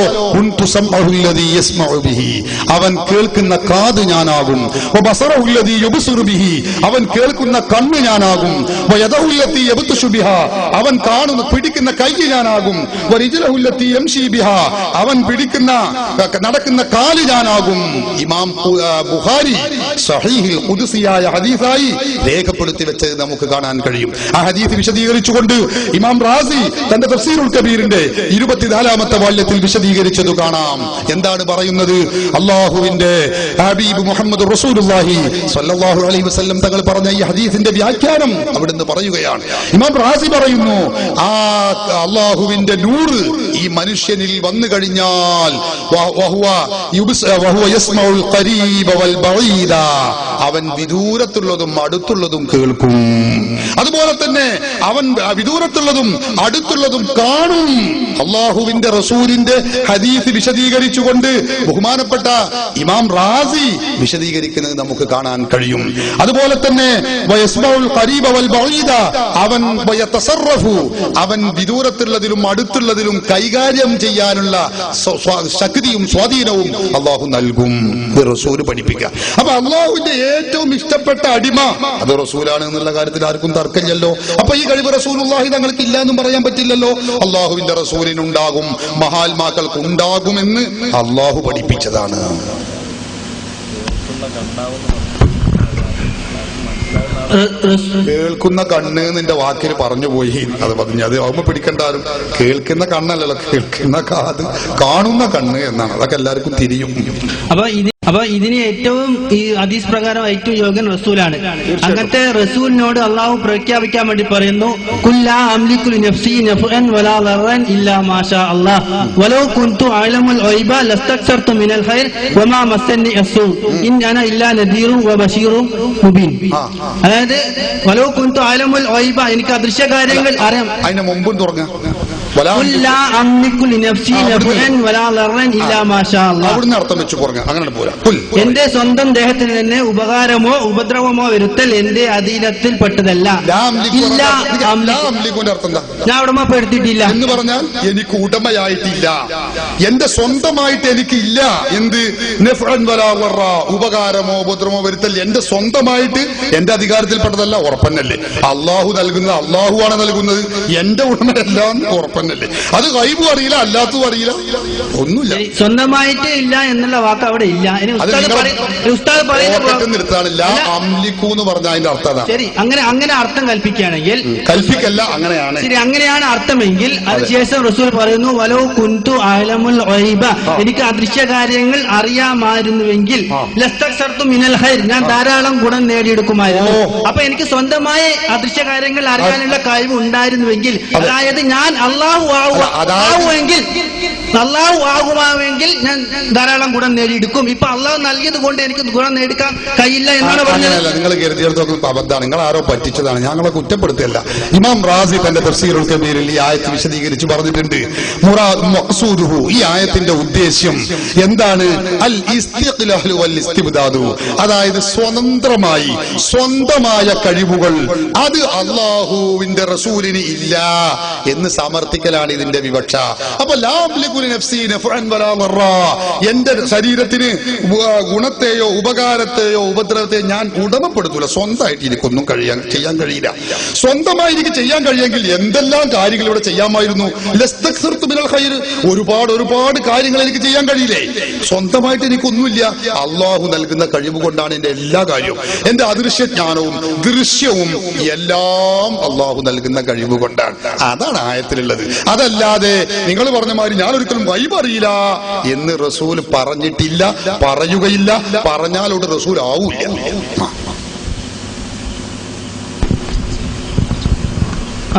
[SPEAKER 2] അവൻ കേൾക്കുന്ന കാത് ഞാനാകും, അവൻ കേൾക്കുന്ന കണ്ണ് ഞാനാകും, അവൻ കാണുന്ന പിടിക്കുന്ന കൈ ഞാനാകും, അവൻ പിടിക്കുന്ന നടക്കുന്ന കാല് ഞാനാകും. ഇമാം ബുഖാരി സഹീഹിൽ ഖുദ്സിയായ ഹദീസായി രേഖപ്പെടുത്തി വെച്ചത് നമുക്ക് കാണാൻ കഴിയും. ആ ഹദീസ് വിശദീകരിച്ചുകൊണ്ട് ഇമാം റാസി തന്റെ തഫ്സീറുൽ കബീറിന്റെ 24-ാമത്തെ വാല്യത്തിൽ വിശദീകരിച്ചത് കാണാം. എന്താണ് പറയുന്നത്? അല്ലാഹുവിന്റെ ഹബീബ് മുഹമ്മദ് റസൂലുള്ളാഹി സ്വല്ലല്ലാഹു അലൈഹി വസല്ലം തങ്ങൾ പറഞ്ഞ ഈ ഹദീസിന്റെ വ്യാഖ്യാനം അവിടുന്ന് പറയുകയാണ്. ഇമാം റാസി പറയുന്നു, ആ അല്ലാഹുവിന്റെ നൂറ് ഈ മനുഷ്യനിൽ വന്നു കഴിഞ്ഞാൽ അവൻ വിദൂരത്തുള്ളതും അടുത്തുള്ളതും കേൾക്കും. അതുപോലെ തന്നെ അവൻ വിദൂരത്തുള്ളതും അടുത്തുള്ളതും കാണും. അള്ളാഹുവിന്റെ റസൂലിന്റെ ഹദീസ് വിശദീകരിച്ചുകൊണ്ട് ബഹുമാനപ്പെട്ട ഇമാം റാസി വിശദീകരിക്കുന്നത് നമുക്ക് കാണാൻ കഴിയും. അതുപോലെ തന്നെ അവൻ വിദൂരത്തുള്ളതിലും അടുത്തുള്ളതിലും കൈകാര്യം ചെയ്യാനുള്ള ശക്തിയും സ്വാധീനവും അള്ളാഹു നൽകും. റസൂല് പഠിപ്പിക്കുക. അപ്പൊ അള്ളാഹുവിന്റെ ഏറ്റവും ഇഷ്ടപ്പെട്ട അടിമ അത് റസൂലാണ് എന്നുള്ള കാര്യത്തിൽ ആർക്കും തർക്കമില്ലല്ലോ. അപ്പൊ ഈ കഴിവ് റസൂലുള്ളാഹി തങ്ങൾക്ക് ഇല്ല എന്നും പറയാൻ പറ്റില്ലല്ലോ. അള്ളാഹുവിന്റെ റസൂലിനുണ്ടാകും, മഹാത്മാക്കൾക്ക് ഉണ്ടാകുമെന്ന് അള്ളാഹു പഠിപ്പിച്ചതാണ്. കേൾക്കുന്ന കണ്ണ് നിന്റെ വാക്കിൽ പറഞ്ഞു പോയി, അത് പറഞ്ഞു. അത് ആവുമ്പോ പിടിക്കണ്ടാരും. കേൾക്കുന്ന കണ്ണല്ലല്ലോ, കേൾക്കുന്ന കാത്, കാണുന്ന കണ്ണ് എന്നാണ്. അതൊക്കെ എല്ലാവർക്കും തിരിയും.
[SPEAKER 1] അപ്പൊ ഇതിന് ഏറ്റവും ഈ ഹദീസ് പ്രകാരം ഏറ്റവും യോഗ്യൻ റസൂലാണ്. അങ്ങനത്തെ റസൂലിനോട് അള്ളാഹു പ്രഖ്യാപിക്കാൻ വേണ്ടി പറയുന്നു, കുല്ലാ അംലികു ലിനഫ്സി നഫ്അൻ വലാ ദറൻ ഇല്ലാ മാഷാ അല്ലാഹ് വലൗ കുൻതു അഅലമുൽ ഗൈബ ലസ്തക്സർതു മിനൽ ഖൈർ വമാ മസ്സനി അസ്സൂ ഇൻ അന ഇല്ലാ നദീറുൻ വബശീറുൻ മുബീൻ. അതായത് വലൗ കുൻതു അഅലമുൽ ഗൈബ, എനിക്ക് അദൃശ്യ കാര്യങ്ങൾ അറിയാം.
[SPEAKER 2] അതിന് മുമ്പും തുടങ്ങാം. അവിടുന്ന് അർത്ഥം വെച്ച് പറഞ്ഞു അങ്ങനെ പോരാ.
[SPEAKER 1] എന്റെ സ്വന്തം ദേഹത്തിന് തന്നെ ഉപകാരമോ ഉപദ്രവമോ വരുത്തൽ എന്റെ അധീനത്തിൽ പെട്ടതല്ല. ഞാൻ ഉടമപ്പെടുത്തിയിട്ടില്ല
[SPEAKER 2] എന്ന് പറഞ്ഞാൽ എനിക്ക് ഉടമയായിട്ടില്ല, എന്റെ സ്വന്തമായിട്ട് എനിക്കില്ല. എന്ത് ഉപകാരമോ ഉപദ്രവമോ വരുത്തൽ എന്റെ സ്വന്തമായിട്ട് എന്റെ അധികാരത്തിൽപ്പെട്ടതല്ല. ഉറപ്പന്നല്ലേ? അള്ളാഹു നൽകുന്നത് അള്ളാഹുവാണ് നൽകുന്നത്, എന്റെ ഉടമയല്ല ഉറപ്പന്നല്ലേ? അത് ഗൈബും അറിയില്ല, അല്ലാത്തതും അറിയില്ല, ഒന്നുമില്ല.
[SPEAKER 1] സ്വന്തമായിട്ട് ഇല്ല എന്നുള്ള വാക്ക് അവിടെ ഇല്ല.
[SPEAKER 2] നിർത്താനില്ല. അംലിക്കൂ എന്ന് പറഞ്ഞ അതിന്റെ അർത്ഥം
[SPEAKER 1] ശരി. അങ്ങനെ അർത്ഥം കൽപ്പിക്കുകയാണെങ്കിൽ
[SPEAKER 2] കൽപ്പിക്കല്ല, അങ്ങനെയാണ്.
[SPEAKER 1] ശരി, അങ്ങനെയാണ് അർത്ഥമെങ്കിൽ അതിനുശേഷം റസൂൽ പറയുന്നു വലോ കുന്തു അഅലമുൽ ഗൈബ, എനിക്ക് അദൃശ്യ കാര്യങ്ങൾ അറിയാമായിരുന്നുവെങ്കിൽ ലസ്തക്സർതു മിനൽ ഖൈർ, ഞാൻ ധാരാളം ഗുണം നേടിയെടുക്കുമായിരുന്നു. അപ്പൊ എനിക്ക് സ്വന്തമായി അദൃശ്യ കാര്യങ്ങൾ അറിയാനുള്ള കഴിവ് ഉണ്ടായിരുന്നുവെങ്കിൽ, അതായത് ഞാൻ അള്ളാഹു ആകുമാവെങ്കിൽ ഞാൻ ധാരാളം ഗുണം നേടിയെടുക്കും. ഇപ്പൊ അള്ളാഹു നൽകിയത് കൊണ്ട് എനിക്ക് ഗുണം നേടിക്കാൻ കഴിയില്ല എന്നാണ് പറഞ്ഞത്.
[SPEAKER 2] നിങ്ങൾ കരുതിയെടുത്തൊക്കെ അബദ്ധമാണ്, നിങ്ങൾ ആരോ പറ്റിച്ചതാണ്, ഞങ്ങളെ കുറ്റപ്പെടുത്തിയല്ല. ഇമാം റാസി തന്റെ തഫ്സീറുൽ കബീറിൽ ഈ ആയത്ത് വിശദീകരിച്ച് പറഞ്ഞിട്ടുണ്ട്. മുറാദ് മഖ്സൂദുഹു, ഈ ആയത്തിന്റെ ഉദ്ദേശ്യം എന്താണ്? അൽ ഇസ്തിഖ്ലാലു വൽ ഇസ്തിബ്ദാദു, അതായത് സ്വന്തമായ കഴിവുകൾ അത് അള്ളാഹുവിന്റെ റസൂലിന് ഇല്ല എന്ന് സമർത്ഥിക്കലാണ് ഇതിന്റെ വിവക്ഷ. അപ്പൊ എന്റെ ശരീരത്തിന് ഗുണത്തെയോ ഉപകാരത്തെയോ ഉപദ്രവത്തെയോ ഞാൻ ഉടമപ്പെടുത്തൂല, സ്വന്തമായിട്ട് എനിക്കൊന്നും ചെയ്യാൻ കഴിയില്ല. സ്വന്തമായി എനിക്ക് ചെയ്യാൻ കഴിയെങ്കിൽ എന്തെല്ലാം കാര്യങ്ങൾ ഇവിടെ ചെയ്യാമായിരുന്നു. ഒരുപാട് കാര്യങ്ങൾ എനിക്ക് ചെയ്യാൻ കഴിയില്ലേ? സ്വന്തമായിട്ട് എനിക്കൊന്നുമില്ല, അള്ളാഹു നൽകുന്ന കഴിവ് കൊണ്ടാണ് എന്റെ എല്ലാ കാര്യവും. എന്റെ അദൃശ്യജ്ഞാനവും ദൃശ്യവും എല്ലാം അള്ളാഹു നൽകുന്ന കഴിവ് കൊണ്ടാണ്. അതാണ് ആയത്തിലുള്ളത്. അതല്ലാതെ നിങ്ങൾ പറഞ്ഞ മാതിരി ഞാൻ ഒരിക്കലും ഗൈബ് അറിയില്ല എന്ന് റസൂൽ പറഞ്ഞിട്ടില്ല, പറയുകയില്ല, പറഞ്ഞാലോട് റസൂൽ ആവൂല്ല.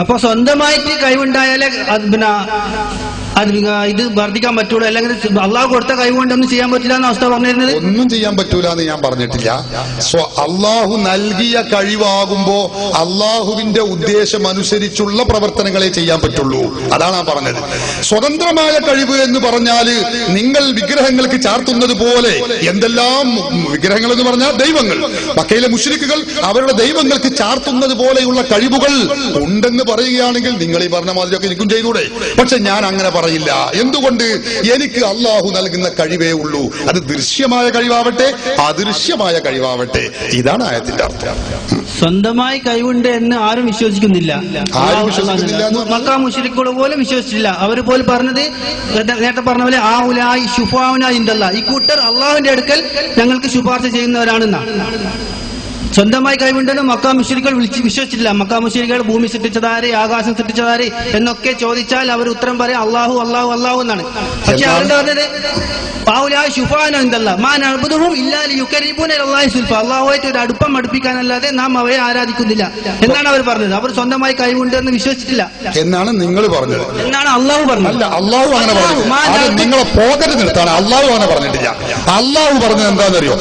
[SPEAKER 1] അപ്പൊ സ്വന്തമായിട്ട് കഴിവുണ്ടായാലേ ഇത് വർദ്ധിക്കാൻ പറ്റൂല, അല്ലെങ്കിൽ അള്ളാഹു കൊടുത്ത കഴിവുകൊണ്ടൊന്നും ചെയ്യാൻ പറ്റില്ല എന്ന അവസ്ഥ പറഞ്ഞിരുന്നത്.
[SPEAKER 2] ഒന്നും ചെയ്യാൻ പറ്റൂല എന്ന് ഞാൻ പറഞ്ഞിട്ടില്ല. അള്ളാഹു നൽകിയ കഴിവാകുമ്പോ അള്ളാഹുവിന്റെ ഉദ്ദേശം അനുസരിച്ചുള്ള പ്രവർത്തനങ്ങളെ ചെയ്യാൻ പറ്റുള്ളൂ, അതാണ് ഞാൻ പറഞ്ഞത്. സ്വതന്ത്രമായ കഴിവ് എന്ന് പറഞ്ഞാല് നിങ്ങൾ വിഗ്രഹങ്ങൾക്ക് ചാർത്തുന്നത് പോലെ, എന്തെല്ലാം വിഗ്രഹങ്ങൾ എന്ന് പറഞ്ഞാൽ ദൈവങ്ങൾ, മക്കയിലെ മുശ്രിക്കുകൾ അവരുടെ ദൈവങ്ങൾക്ക് ചാർത്തുന്നത് പോലെയുള്ള കഴിവുകൾ ഉണ്ടെന്ന് പറയുകയാണെങ്കിൽ നിങ്ങൾ ഈ പറഞ്ഞ മാതിരിയൊക്കെ എനിക്കും ചെയ്തൂടെ. പക്ഷെ ഞാൻ അങ്ങനെ പറയില്ല. എന്തുകൊണ്ട്? എനിക്ക് അള്ളാഹു നൽകുന്ന കഴിവേ ഉള്ളൂ. അത് ദൃശ്യമായ കഴിവാവട്ടെ അദൃശ്യമായ കഴിവാവട്ടെ. ഇതാണ് ആയത്തിന്റെ അർത്ഥം.
[SPEAKER 1] സ്വന്തമായി കഴിവുണ്ട് എന്ന് ആരും വിശ്വസിക്കുന്നില്ല. മക്ക മുശ്രിക്കുകൾ പോലും വിശ്വസിച്ചില്ല. അവർ പോലും പറഞ്ഞത് നേരത്തെ പറഞ്ഞ പോലെ ആ ഉലായി ശുഫാഉനാ ഇൻദല്ലാഹ്, ഈ കൂട്ടർ അള്ളാഹുവിന്റെ അടുക്കൽ ഞങ്ങൾക്ക് ശുപാർശ ചെയ്യുന്നവരാണെന്നാണ്. സ്വന്തമായി കഴിവുണ്ടെന്ന് മക്ക മുശ്രിക്കുകൾ വിശ്വസിച്ചില്ല. മക്ക മുശ്രിക്കുകൾ ഭൂമി സൃഷ്ടിച്ചതാരെ, ആകാശം സൃഷ്ടിച്ചതാരെ എന്നൊക്കെ ചോദിച്ചാൽ അവർ ഉത്തരം പറയാം അള്ളാഹു അള്ളാഹു അള്ളാഹു എന്നാണ്. പക്ഷെ അവരുടെ പറഞ്ഞത് അള്ളാഹുമായിട്ട് ഒരു അടുപ്പം അടുപ്പിക്കാനല്ലാതെ നാം അവയെ ആരാധിക്കുന്നില്ല എന്നാണ് അവർ പറഞ്ഞത്. അവർ സ്വന്തമായി കഴിവുണ്ട് എന്ന് വിശ്വസിച്ചിട്ടില്ല എന്നാണ്
[SPEAKER 2] നിങ്ങൾ പറഞ്ഞത്,
[SPEAKER 1] എന്നാണ് അള്ളാഹു പറഞ്ഞത്.
[SPEAKER 2] അല്ല, അള്ളാഹു അങ്ങനെ പറഞ്ഞു. നിങ്ങളെ പോകരുത് നിർത്താണ്. അള്ളാഹു അങ്ങനെ പറഞ്ഞിട്ടില്ല. അള്ളാഹു പറഞ്ഞത് എന്താണെന്നറിയോ?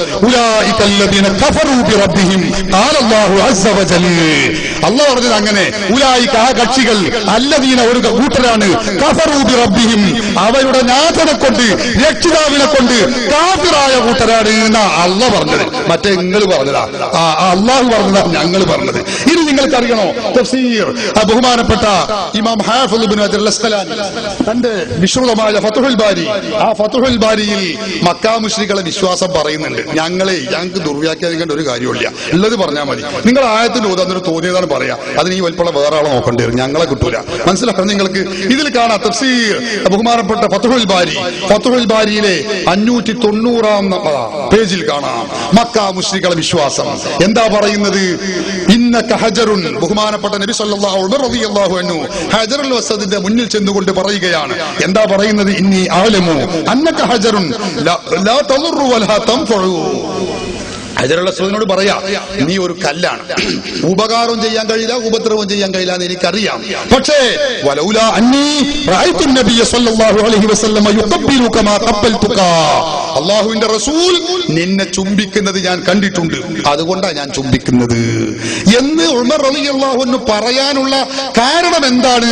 [SPEAKER 2] അള്ളാഹു പറഞ്ഞത് അങ്ങനെ, ഉലായിക ആ കക്ഷികൾ, അല്ലദീന ഒരു കൂട്ടരാണ്, കഫറൂ ബി റബ്ബിഹിം അവരുടെ നാഥനെ കൊണ്ട് രക്ഷിതാവിനെ കൊണ്ട് കാഫിറായ കൂട്ടരാണ് എന്നാ അള്ളാഹു പറഞ്ഞത്. മറ്റേ നിങ്ങൾ പറഞ്ഞതാ, അള്ളാഹു പറഞ്ഞതാ ഞങ്ങൾ പറഞ്ഞത്. ഇനി നിങ്ങൾക്കറിയണോ തഫ്സീർ ബഹുമാനപ്പെട്ട ഇമാം ഹാഫിദ് ഇബ്നു ഹജർ അൽ അസ്ഖലാനി തന്റെ വിശ്രുതമായ ഫത്ഹുൽ ബാരി, ആ ഫത്ഹുൽ ബാരിയിൽ മക്കാ മുശ്രിക്കുകളെ വിശ്വാസം പറയുന്നുണ്ട്. ഞങ്ങൾക്ക് ദുർവ്യാഖ്യാനിക്കേണ്ട ഒരു കാര്യമില്ല, ഉള്ളത് പറഞ്ഞാൽ മതി. നിങ്ങൾ ആയത്തിന്റെ ഓതാന്നൊരു തോന്നിയതാണ് പറയാ, അതിന് ഈ വലിപ്പമുള്ള വേറെ ആളെ നോക്കേണ്ടി വരും, ഞങ്ങളെ കിട്ടൂല. മനസ്സിലാക്കണം നിങ്ങൾക്ക്. ഇതിൽ കാണാം തഫ്സീർ ബഹുമാനപ്പെട്ട ഫത്ഹുൽ ബാരി, ഫത്ഹുൽ ബാരിയിലെ 590-ാം പേജിൽ കാണാം മക്കാ മുശ്രിക്കുകളെ വിശ്വാസം എന്താ പറയുന്നത്. ഇന്നക ഹജറുൻ, ബഹുമാനപ്പെട്ട നബി സല്ലല്ലാഹു അൻഹു ഹജറുൽ അസ്വദിന്റെ മുന്നിൽ ചെന്നുകൊണ്ട് പറയുകയാണ്. എന്താ പറയുന്നത്? ഇന്നി അഅലമു അന്നക ഹജറുൻ ലാ തദുറു വലാ തൻഫഉ. ഹജറുൽ അസ്വദിനോട് പറയാ, നീ ഒരു കല്ലാണ്, ഉപകാരവും ചെയ്യാൻ കഴിയില്ല, ഉപദ്രവവും ചെയ്യാൻ കഴിയില്ല എന്ന് എനിക്കറിയാം. പക്ഷേ വലൗലാ അന്നീ റഅയ്തു നബിയ സ്വല്ലല്ലാഹു അലൈഹി വസല്ലം യുഖബ്ബിലു കമാ ഖബ്ബൽതുക, അല്ലാഹുവിന്റെ റസൂൽ നിന്നെ ചുംബിക്കുന്നത് ഞാൻ കണ്ടിട്ടുണ്ട്, അതുകൊണ്ടാണ് ഞാൻ ചുംബിക്കുന്നത് എന്ന് ഉമർ റളിയല്ലാഹു അൻഹു പറയാനുള്ള കാരണം എന്താണ്?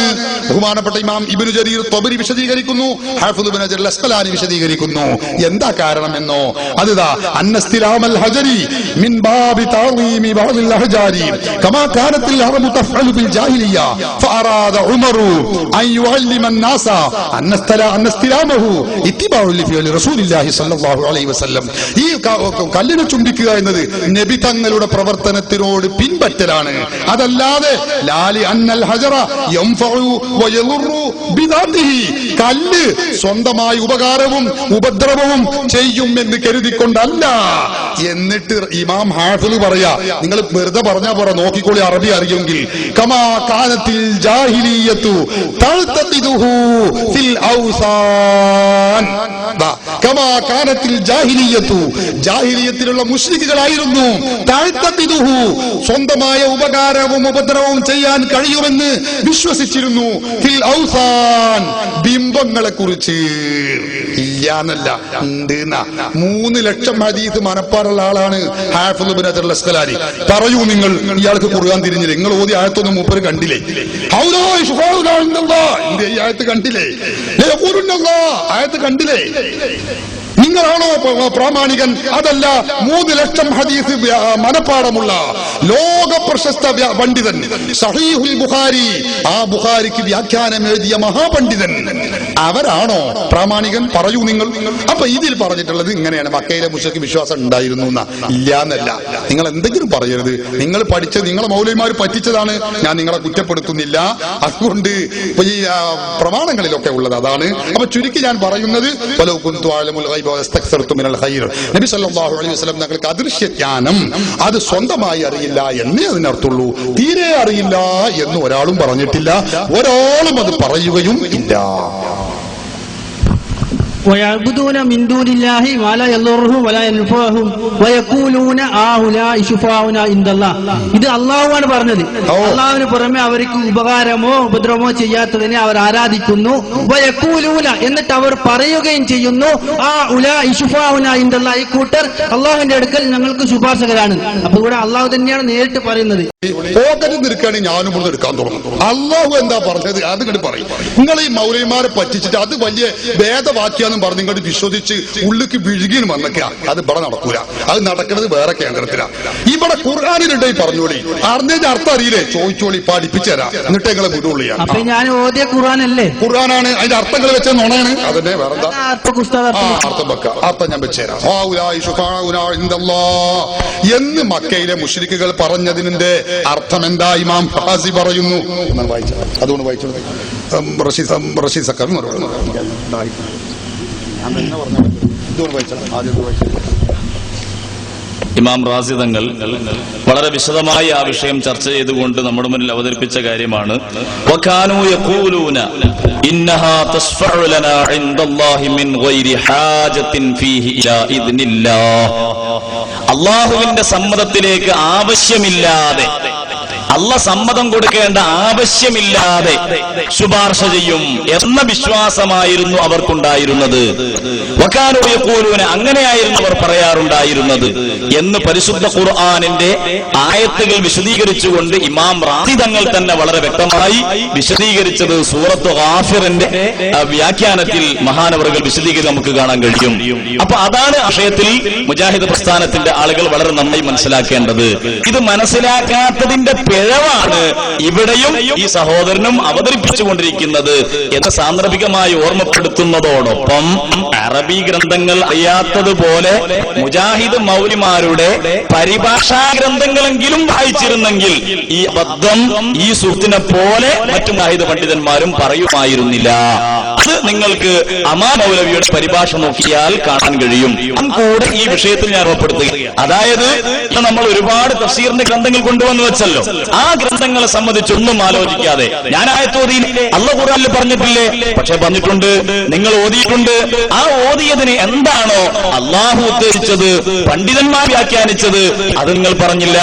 [SPEAKER 2] ബഹുമാനപ്പെട്ട ഇമാം ഇബ്നു ജരീർ ത്വബരി വിശദീകരിക്കുന്നു, ഹാഫിദ് ഇബ്നു ഹജർ അസ്ഖലാനി വിശദീകരിക്കുന്നു. എന്താ കാരണം എന്നോ, അതുതാ അന്നസ്തിലാമൽ ഹജരി من باب تعظيم بعض الأحجار كما كانت العرب تفعل في الجاهلية فأراد عمر أن يعلم الناس أن استلامه اتباع لفعل رسول الله صلى الله عليه وسلم. ഈ കല്ലിനെ ചുംബിക്കുക എന്നത് നബി തങ്ങളുടെ പ്രവർത്തനത്തിനോട് പിൻപറ്റലാണ്, അതല്ലാതെ ലാലി അന്നൽ ഹജറ യൻഫഉ വയദുറു ബിദാതിഹി, കല്ല് സ്വന്തമായി ഉപകാരവും ഉപദ്രവവും ചെയ്യും എന്ന് കരുതിക്കൊണ്ടല്ല. എന്നിട്ട് ഇമാം ഹാഫിദ് പറയാ, നിങ്ങൾ വെറുതെ പറഞ്ഞാ പോരാ, നോക്കിക്കോളി അറബി അറിയുമെങ്കിൽ. കമാ കാനത്തിൽ ജാഹിലിയത്തു തൽതഖിദുഹു ഫിൽ ഔസാൻ, കമാ കാനത്തിൽ ജാഹിലിയത്തു, ജാഹിലിയത്തിലുള്ള മുശ്രിക്കുകളായിരുന്നു തൽതഖിദുഹു, സ്വന്തമായ ഉപകാരവും ഉപദ്രവവും ചെയ്യാൻ കഴിയുമെന്ന് വിശ്വസിച്ചിരുന്നു. ഫിൽ ഔസാൻ, ബിംബങ്ങളെ കുറിച്ച്. ഇല്ലാന്നല്ല, ഉണ്ട്. 3 ലക്ഷം ഹദീസ് മനപ്പാടുള്ള ആളാണ് ഹാഫിദ് ഇബ്നു ഹജർ അസ്ഖലാനി. പറയൂ, നിങ്ങൾ ഇയാൾക്ക് ഖുർആൻ തിരിഞ്ഞില്ല, നിങ്ങൾ ഓതി ആയത്തൊന്നും മൂപ്പര് കണ്ടില്ലേ? ഈ ആയത്ത് കണ്ടില്ലേ? ആയത്ത് കണ്ടില്ലേ? നിങ്ങളാണോ പ്രാമാണികൻ? അതല്ല, 3 ലക്ഷം ഹദീസ് മനപ്പാടമുള്ള ലോക പ്രശസ്ത പണ്ഡിതൻ, സഹീഹുൽ ബുഖാരി, ആ ബുഖാരിക്ക് വ്യാഖ്യാനം എഴുതിയ മഹാപണ്ഡിതൻ, അവരാണോ പ്രാമാണികൻ? പറയൂ നിങ്ങൾ. അപ്പൊ ഇതിൽ പറഞ്ഞിട്ടുള്ളത് ഇങ്ങനെയാണ്, മക്കയിലെ മുശ്രിക്ക് വിശ്വാസം ഉണ്ടായിരുന്നു എന്നാ. ഇല്ലാന്നല്ല. നിങ്ങൾ എന്തെങ്കിലും പറയരുത്. നിങ്ങൾ പഠിച്ചത്, നിങ്ങളെ മൗലവിമാർ പറ്റിച്ചതാണ്, ഞാൻ നിങ്ങളെ കുറ്റപ്പെടുത്തുന്നില്ല. അതുകൊണ്ട് ഈ പ്രമാണങ്ങളിലൊക്കെ ഉള്ളത് അതാണ്. അപ്പൊ ചുരുക്കി ഞാൻ പറയുന്നത്, നബി സല്ലല്ലാഹു അലൈഹി വസല്ലം തങ്ങൾക്ക് അദൃശ്യ ജ്ഞാനം അത് സ്വന്തമായി അറിയില്ല എന്നേ അതിനർത്ഥുള്ളൂ. തീരെ അറിയില്ല എന്ന് ഒരാളും പറഞ്ഞിട്ടില്ല, ഒരാളും അത് പറയുകയും ഇല്ല.
[SPEAKER 1] ويعبدون من دون الله ما لا يضرهم ولا ينفعهم ويقولون هؤلاء شفعاؤنا عند الله. ഇത് അല്ലാഹുവാണ് പറഞ്ഞത്. അല്ലാഹുവിന് പുറമെ അവർക്ക് ഉപകാരമോ ഉപദ്രവമോ ചെയ്യാത്തതിനെ അവർ ആരാധിക്കുന്നു. വയഖൂലൂന, എന്നിട്ട് അവർ പറയുകയും ചെയ്യുന്നു, ഹؤلاء شفعاؤنا عند الله, ഈ കൂട്ടർ അല്ലാഹുവിന്റെ അടുക്കൽ ഞങ്ങൾക്ക് ശുപാർശകരാണ്. അപ്പൊ ഇവിടെ അല്ലാഹു തന്നെയാണ് നേരിട്ട് പറയുന്നത്.
[SPEAKER 2] പോക്കറ്റ് നിൽക്കുകയാണെങ്കിൽ ഞാനും ഇവിടെ എടുക്കാൻ തുടങ്ങും. അല്ലാഹു എന്താ പറഞ്ഞത് അത് കണ്ട് പറയും. നിങ്ങൾ ഈ മൗലവിമാരെ പറ്റിച്ചിട്ട് അത് വലിയ വേദവാക്യാന്നും പറഞ്ഞ് ഇങ്ങോട്ട് വിശ്വസിച്ച് ഉള്ളിക്ക് വിഴുകിന് വന്നൊക്കെ അത് ഇവിടെ നടക്കൂല. അത് നടക്കുന്നത് വേറെ കേന്ദ്രത്തിലാണ്. ഇവിടെ ഖുർആനിലുണ്ട്, പറഞ്ഞോളി. അറിഞ്ഞതിന്റെ അർത്ഥം അറിയില്ലേ? ചോദിച്ചോളി, പഠിപ്പിച്ചു തരാം, എന്നിട്ട് ഞങ്ങളെ വിടുള്ളിയാണ്.
[SPEAKER 1] അപ്പൊ ഞാൻ ഓതിയ ഖുർആനല്ലേ? ഖുർആനാണ്.
[SPEAKER 2] അതിന്റെ അർത്ഥങ്ങൾ വെച്ച നുണയാണ്. അതിന്റെ വേറെന്താ അർത്ഥം വെക്ക? അർത്ഥം ഞാൻ വെച്ചുതരാം. എന്ന് മക്കയിലെ മുശ്രിക്കുകൾ പറഞ്ഞതിന്റെ അർത്ഥം എന്താ ഇമാം ഖാസി പറയുന്നു. അതുകൊണ്ട് വായിച്ചു റഷീദ് സക്കാഫി
[SPEAKER 3] ഇമാം റാസി തങ്ങൾ വളരെ വിശദമായി ആ വിഷയം ചർച്ച ചെയ്തുകൊണ്ട് നമ്മുടെ മുന്നിൽ അവതരിപ്പിച്ച കാര്യമാണ്. വകാനൂ യഖൂലൂന ഇന്നഹാ തസ്ഫഉ ലനാ ഇൻദല്ലാഹി മിൻ ഗൈരി ഹാജത്തിൻ ഫീഹി ഇലാ ഇദ്നില്ലാഹ്, അല്ലാഹുവിന്റെ സമ്മതത്തിലേക്ക് ആവശ്യമില്ലാതെ, അല്ലാഹ് സമ്മതം കൊടുക്കേണ്ട ആവശ്യമില്ലാതെ ശുപാർശ ചെയ്യും എന്ന വിശ്വാസമായിരുന്നു അവർക്കുണ്ടായിരുന്നത്. വകാനൂ യഖൂലൂന, അങ്ങനെയായിരുന്നു അവർ പറയാറുണ്ടായിരുന്നത് എന്ന് പരിശുദ്ധ ഖുർആനിന്റെ ആയത്തുകൾ വിശദീകരിച്ചുകൊണ്ട് ഇമാം റാസി തങ്ങൾ തന്നെ വളരെ വ്യക്തമായി വിശദീകരിച്ചത് സൂറത്ത് ഗാഫിറിന്റെ വ്യാഖ്യാനത്തിൽ മഹാനവറുകൾ വിശദീകരിച്ച് നമുക്ക് കാണാൻ കഴിയും. അപ്പൊ അതാണ് ആശയത്തിൽ മുജാഹിദ് പ്രസ്ഥാനത്തിന്റെ ആളുകൾ വളരെ നന്നായി മനസ്സിലാക്കേണ്ടത്. ഇത് മനസ്സിലാക്കാത്തതിന്റെ പിഴവാണ് ഇവിടെയും ഈ സഹോദരനും അവതരിപ്പിച്ചുകൊണ്ടിരിക്കുന്നത് എന്ന് സാന്ദർഭികമായി ഓർമ്മപ്പെടുത്തുന്നതോടൊപ്പം അറബി ഗ്രന്ഥങ്ങൾ അറിയാത്തതുപോലെ മുജാഹിദ് മൗലിമാരുടെ പരിഭാഷാ ഗ്രന്ഥങ്ങളെങ്കിലും വായിച്ചിരുന്നെങ്കിൽ ഈ അബദ്ധം ഈ സുഹൃത്തിനെ പോലെ മറ്റു മുജാഹിദ് പണ്ഡിതന്മാരും പറയുമായിരുന്നില്ല. അത് നിങ്ങൾക്ക് അമാ മൗലവിയുടെ പരിഭാഷ നോക്കിയാൽ കാണാൻ കഴിയും. കൂടെ ഈ വിഷയത്തിൽ ഞാൻ ഓർമ്മപ്പെടുത്തുക, അതായത് നമ്മൾ ഒരുപാട് തഫ്സീറിന്റെ ഗ്രന്ഥങ്ങൾ കൊണ്ടുവന്നു വെച്ചല്ലോ. ആ ഗ്രന്ഥങ്ങളെ സംബന്ധിച്ചൊന്നും ആലോചിക്കാതെ ഞാൻ ആയത്തോതി അല്ലാഹു ഖുർആനിൽ പറഞ്ഞിട്ടില്ലേ, പക്ഷെ പറഞ്ഞിട്ടുണ്ട്, നിങ്ങൾ ഓതിയിട്ടുണ്ട്. ആ ഓതിയതിന് എന്താണോ അള്ളാഹു ഉദ്ദേശിച്ചത്, പണ്ഡിതന്മാർ വ്യാഖ്യാനിച്ചത്, അത് നിങ്ങൾ പറഞ്ഞില്ല,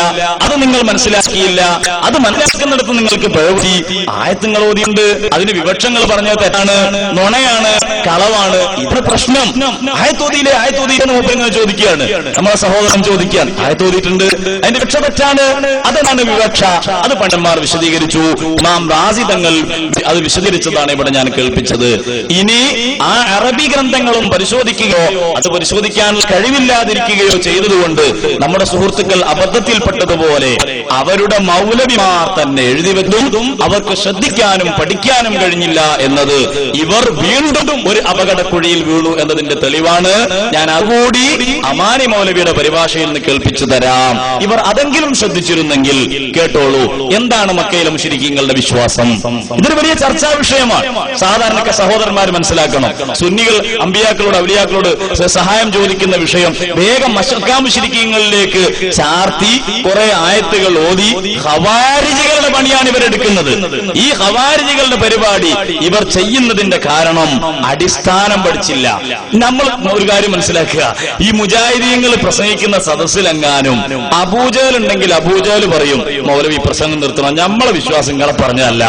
[SPEAKER 3] അത് നിങ്ങൾ മനസ്സിലാക്കിയില്ല. അത് മനസ്സിലാക്കുന്നിടത്ത് നിങ്ങൾക്ക് പിഴവുപറ്റി. ആയത്ത് നിങ്ങൾ ഓതിയുണ്ട്, അതിന് വിവക്ഷങ്ങൾ പറഞ്ഞത് തെറ്റാണ്, നുണയാണ്, കളവാണ്. ഇതാണ് പ്രശ്നം. ആയത്തോതിയിലെ ആയത്തോതിയിലെന്ന് മൂപ്പങ്ങൾ ചോദിക്കുകയാണ്, നമ്മളെ സഹോദരൻ ചോദിക്കാൻ ആയത്തോതിയിട്ടുണ്ട്, അതിന്റെ വിവക്ഷ തെറ്റാണ്. അതാണ് വിവക്ഷ. അത് പണ്ഡിതന്മാർ വിശദീകരിച്ചു. ഇമാം റാസി തങ്ങൾ അത് വിശദീകരിച്ചതാണ് ഇവിടെ ഞാൻ കേൾപ്പിച്ചത്. ഇനി ആ അറബി ഗ്രന്ഥങ്ങളും പരിശോധിക്കുകയോ അത് പരിശോധിക്കാൻ കഴിവില്ലാതിരിക്കുകയോ ചെയ്തതുകൊണ്ട് നമ്മുടെ സുഹൃത്തുക്കൾ അബദ്ധത്തിൽപ്പെട്ടതുപോലെ അവരുടെ മൗലവിമാർ തന്നെ എഴുതി വെക്കും, അവർക്ക് ശ്രദ്ധിക്കാനും പഠിക്കാനും കഴിഞ്ഞില്ല എന്നത് ഇവർ വീണ്ടും ഒരു അപകടക്കുഴിയിൽ വീണു എന്നതിന്റെ തെളിവാണ്. ഞാൻ അതുകൂടി അമാനി മൗലവിയുടെ പരിഭാഷയിൽ നിന്ന് കേൾപ്പിച്ചു തരാം. ഇവർ അതെങ്കിലും ശ്രദ്ധിച്ചിരുന്നെങ്കിൽ കേട്ടോളൂ, എന്താണ് മക്കയിലെ മുശ്രിക്കീങ്ങളുടെ വിശ്വാസം. ഇതൊരു വലിയ ചർച്ചാ വിഷയമാണ്. സാധാരണ സഹോദരന്മാർ മനസ്സിലാക്കണം, സുന്നികൾ അമ്പിയാക്കളോട് ഔലിയാക്കളോട് സഹായം ചോദിക്കുന്ന വിഷയം വേഗം മക്ക മുശ്രിക്കീങ്ങളിലേക്ക് ചാർത്തി കുറെ ആയത്തുകൾ ഓതി ഖവാരിജികളുടെ പണിയാണ് ഇവരെടുക്കുന്നത്. ഈ ഖവാരിജികളുടെ പരിപാടി ഇവർ ചെയ്യുന്നതിന്റെ കാരണം അടിസ്ഥാനം പഠിച്ചില്ല. നമ്മൾ ഒരു കാര്യം മനസ്സിലാക്കുക, ഈ മുജാഹിദീങ്ങൾ പ്രസംഗിക്കുന്ന സദസ്സിലെങ്ങാനും അബൂജഹൽ ഉണ്ടെങ്കിൽ അബൂജഹൽ പറയും, മൗലവി പ്രസംഗം നിർത്തണം, നമ്മളെ വിശ്വാസം നിങ്ങളെ പറഞ്ഞതല്ല.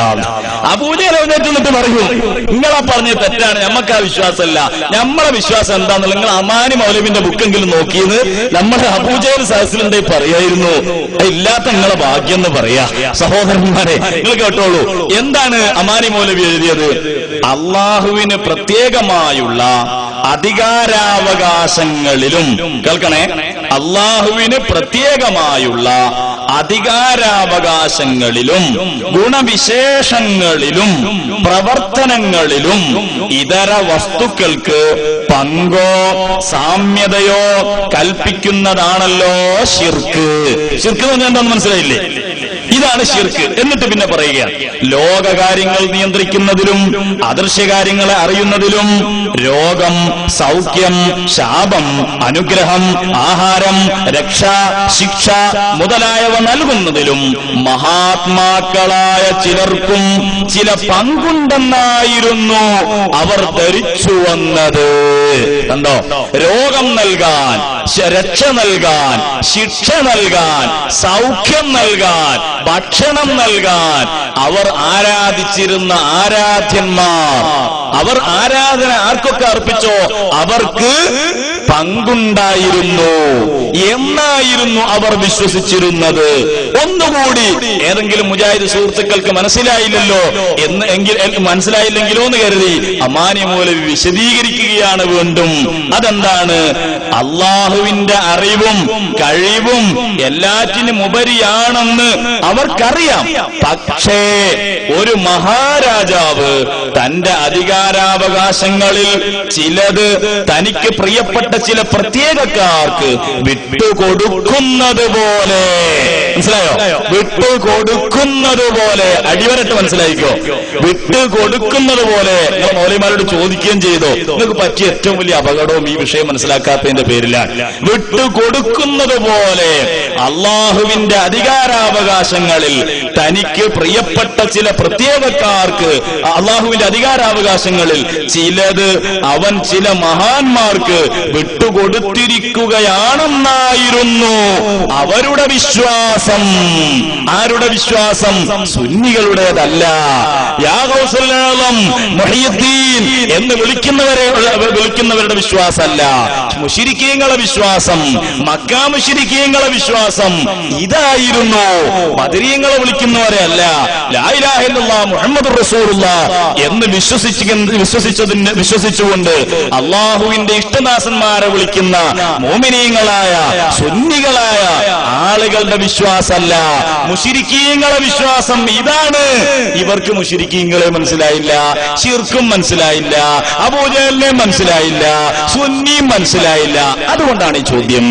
[SPEAKER 3] അബൂജഹൽ എഴുന്നേറ്റ് പറയും, നിങ്ങളെ പറഞ്ഞത് തെറ്റാണ്, ഞമ്മക്ക് ആ വിശ്വാസമല്ല, നമ്മളെ വിശ്വാസം എന്താണെന്നുള്ള നിങ്ങൾ അമാനി മൗലവിന്റെ ബുക്കെങ്കിലും നോക്കിയെന്ന് നമ്മുടെ അബൂജഹൽ സദസ്സിലുണ്ടെ പറയായിരുന്നു. ഇല്ലാത്ത നിങ്ങളെ ഭാഗ്യം എന്ന് പറയാ. സഹോദരന്മാരെ നിങ്ങൾ കേട്ടോളൂ, എന്താണ് അമാനി മൗലവി എഴുതിയത്? അള്ളാഹുവിന് പ്രത്യേകമായുള്ള അധികാരാവകാശങ്ങളിലും, കേൾക്കണേ, അള്ളാഹുവിന് പ്രത്യേകമായുള്ള അധികാരാവകാശങ്ങളിലും ഗുണവിശേഷങ്ങളിലും പ്രവർത്തനങ്ങളിലും ഇതര വസ്തുക്കൾക്ക് പങ്കോ സാമ്യതയോ കൽപ്പിക്കുന്നതാണല്ലോ ശിർക്ക്. ശിർക്ക് എന്ന് പറഞ്ഞാൽ എന്താണെന്ന് മനസ്സിലായില്ലേ? ഇതാണ് ശിർക്ക്. എന്നിട്ട് പിന്നെ പറയുക, ലോകകാര്യങ്ങൾ നിയന്ത്രിക്കുന്നതിലും അദൃശ്യകാര്യങ്ങളെ അറിയുന്നതിലും രോഗം, സൗഖ്യം, ശാപം, അനുഗ്രഹം, ആഹാരം, രക്ഷ, ശിക്ഷ മുതലായവ നൽകുന്നതിലും മഹാത്മാക്കളായ ചിലർക്കും ചില പങ്കുണ്ടെന്നായിരുന്നു അവർ ധരിച്ചു വന്നത്. കണ്ടോ, രോഗം നൽകാൻ, രക്ഷ നൽകാൻ, ശിക്ഷ നൽകാൻ, സൗഖ്യം നൽകാൻ, ഭക്ഷണം നൽകാൻ അവർ ആരാധിച്ചിരുന്ന ആരാധ്യന്മാർ, അവർ ആരാധന ആർക്കൊക്കെ അർപ്പിച്ചോ അവർക്ക് പങ്കുണ്ടായിരുന്നു എന്നായിരുന്നു അവർ വിശ്വസിച്ചിരുന്നത്. ഒന്നുകൂടി ഏതെങ്കിലും മുജാഹിദ് സുഹൃത്തുക്കൾക്ക് മനസ്സിലായില്ലല്ലോ മനസ്സിലായില്ലെങ്കിലോ എന്ന് കരുതി അമാനി മൗലവി വിശദീകരിക്കുകയാണ് വീണ്ടും. അതെന്താണ്? അള്ളാഹുവിന്റെ അറിവും കഴിവും എല്ലാറ്റിനും ഉപരിയാണെന്ന് അവർക്കറിയാം. പക്ഷേ ഒരു മഹാരാജാവ് തന്റെ അധികാരാവകാശങ്ങളിൽ ചിലത് തനിക്ക് പ്രിയപ്പെട്ട ചില പ്രത്യേകക്കാർക്ക് വിട്ടുകൊടുക്കുന്നത് പോലെ, മനസ്സിലായോ? വിട്ടുകൊടുക്കുന്നത് പോലെ, അടിവരട്ട് മനസ്സിലായിക്കോ, വിട്ടുകൊടുക്കുന്നത് പോലെ. മൗലവിമാരോട് ചോദിക്കുകയും ചെയ്തോ, നിങ്ങൾക്ക് പറ്റിയ ഏറ്റവും വലിയ അപകടവും ഈ വിഷയം മനസ്സിലാക്കാത്തതിന്റെ പേരിലാണ്. വിട്ടുകൊടുക്കുന്നത് പോലെ അള്ളാഹുവിന്റെ അധികാരാവകാശങ്ങളിൽ തനിക്ക് പ്രിയപ്പെട്ട ചില പ്രത്യേകക്കാർക്ക്, അള്ളാഹുവിന്റെ അധികാരാവകാശങ്ങളിൽ ചിലത് അവൻ ചില മഹാന്മാർക്ക് വിട്ടുകൊടുത്തിരിക്കുകയാണെന്നായിരുന്നു അവരുടെ വിശ്വാസം. ആരുടെ വിശ്വാസം? സുന്നികളുടേതല്ല. യാ ഗൗസുൽ ആലം, മുഹയ്യിദ്ദീൻ എന്ന് വിളിക്കുന്നവരുടെ വിശ്വാസമല്ല. മുശ്രിക്കീങ്ങളുടെ വിശ്വാസം, മക്ക മുശ്രിക്കീങ്ങളുടെ വിശ്വാസം ഇതായിരുന്നു. ബദരീങ്ങളെ വിളിക്കുന്നവരെ അല്ല. ലാ ഇലാഹ ഇല്ലല്ലാഹ് മുഹമ്മദുർ റസൂലുള്ളാഹ് എന്ന് വിശ്വസിച്ചുകൊണ്ട് അള്ളാഹുവിന്റെ ഇഷ്ടദാസന്മാരെ വിളിക്കുന്ന മോമിനീങ്ങളായ സുന്നികളായ ആളുകളുടെ വിശ്വാസമല്ല, മുശ്രിക്കീങ്ങളുടെ വിശ്വാസം ഇതാണ്. ഇവർക്ക് മുശ്രിക്കീങ്ങളെ മനസ്സിലായില്ല, ശിർക്കും മനസ്സിലായില്ല, അബൂജഹലിനെ മനസ്സിലായില്ല, സുന്നിയും മനസ്സിലായില്ല. അതുകൊണ്ടാണ് ഈ ചോദ്യം.